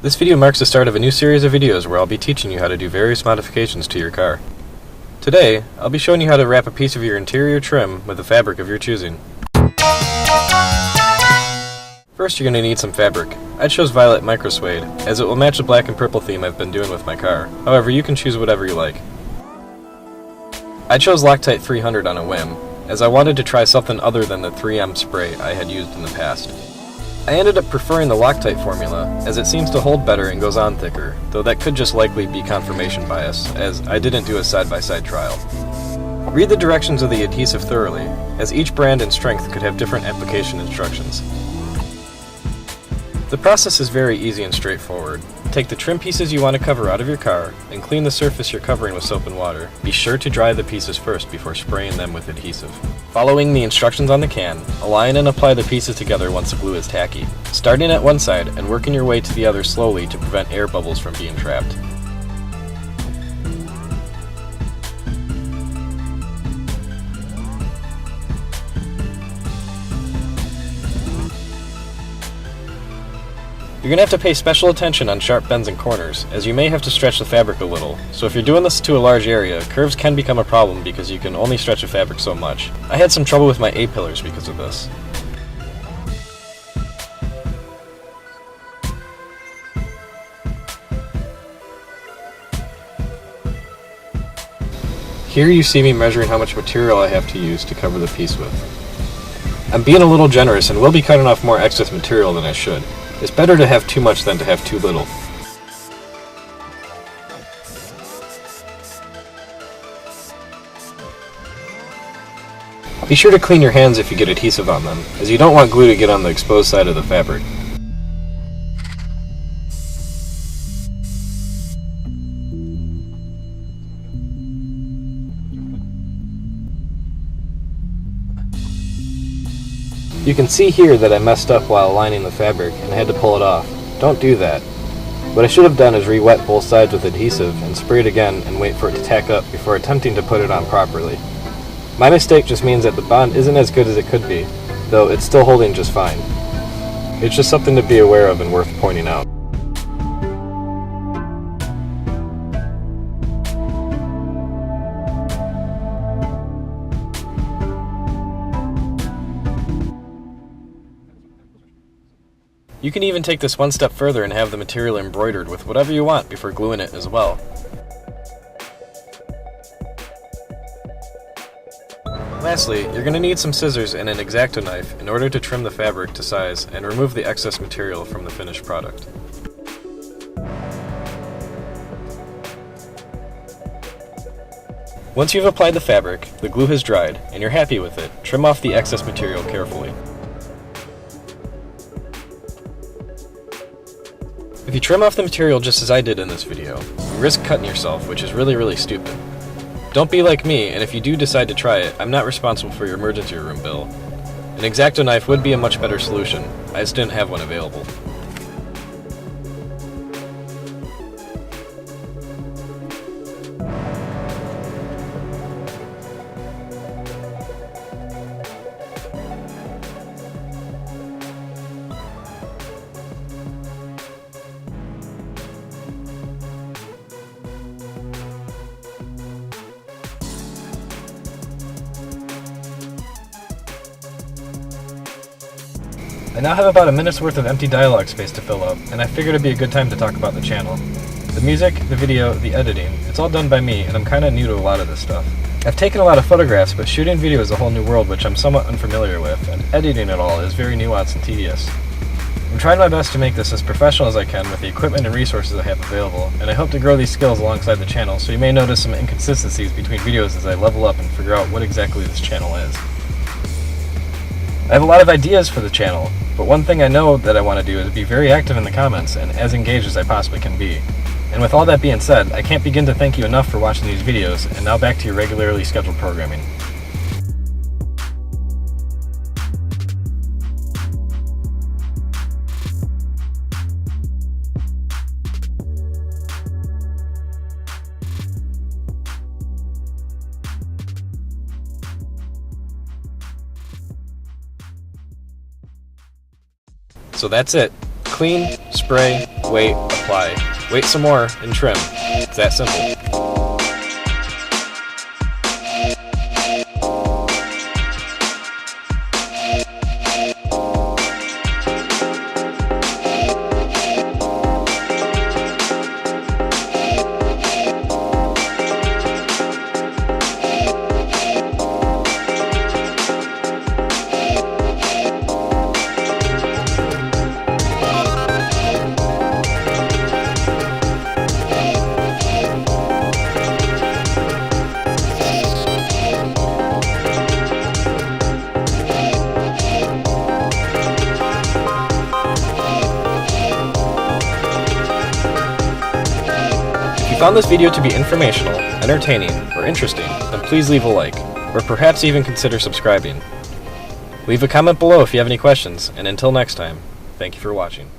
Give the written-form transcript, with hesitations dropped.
This video marks the start of a new series of videos where I'll be teaching you how to do various modifications to your car. Today, I'll be showing you how to wrap a piece of your interior trim with the fabric of your choosing. First, you're going to need some fabric. I chose violet microsuede, as it will match the black and purple theme I've been doing with my car. However, you can choose whatever you like. I chose Loctite 300 on a whim, as I wanted to try something other than the 3M spray I had used in the past. I ended up preferring the Loctite formula, as it seems to hold better and goes on thicker, though that could just likely be confirmation bias, as I didn't do a side-by-side trial. Read the directions of the adhesive thoroughly, as each brand and strength could have different application instructions. The process is very easy and straightforward. Take the trim pieces you want to cover out of your car, and clean the surface you're covering with soap and water. Be sure to dry the pieces first before spraying them with adhesive. Following the instructions on the can, align and apply the pieces together once the glue is tacky, starting at one side and working your way to the other slowly to prevent air bubbles from being trapped. You're going to have to pay special attention on sharp bends and corners, as you may have to stretch the fabric a little, so if you're doing this to a large area, curves can become a problem because you can only stretch the fabric so much. I had some trouble with my A-pillars because of this. Here you see me measuring how much material I have to use to cover the piece with. I'm being a little generous and will be cutting off more excess material than I should. It's better to have too much than to have too little. Be sure to clean your hands if you get adhesive on them, as you don't want glue to get on the exposed side of the fabric. You can see here that I messed up while aligning the fabric and had to pull it off. Don't do that. What I should have done is re-wet both sides with adhesive and spray it again and wait for it to tack up before attempting to put it on properly. My mistake just means that the bond isn't as good as it could be, though it's still holding just fine. It's just something to be aware of and worth pointing out. You can even take this one step further and have the material embroidered with whatever you want before gluing it as well. Lastly, you're going to need some scissors and an X-Acto knife in order to trim the fabric to size and remove the excess material from the finished product. Once you've applied the fabric, the glue has dried, and you're happy with it, trim off the excess material carefully. If you trim off the material just as I did in this video, you risk cutting yourself, which is really stupid. Don't be like me, and if you do decide to try it, I'm not responsible for your emergency room bill. An X-Acto knife would be a much better solution. I just didn't have one available. I now have about a minute's worth of empty dialogue space to fill up, and I figured it'd be a good time to talk about the channel. The music, the video, the editing, it's all done by me, and I'm kinda new to a lot of this stuff. I've taken a lot of photographs, but shooting video is a whole new world which I'm somewhat unfamiliar with, and editing it all is very nuanced and tedious. I'm trying my best to make this as professional as I can with the equipment and resources I have available, and I hope to grow these skills alongside the channel, so you may notice some inconsistencies between videos as I level up and figure out what exactly this channel is. I have a lot of ideas for the channel, but one thing I know that I want to do is be very active in the comments and as engaged as I possibly can be. And with all that being said, I can't begin to thank you enough for watching these videos, and now back to your regularly scheduled programming. So that's it. Clean, spray, wait, apply. Wait some more, and trim. It's that simple. If you found this video to be informational, entertaining, or interesting, then please leave a like, or perhaps even consider subscribing. Leave a comment below if you have any questions, and until next time, thank you for watching.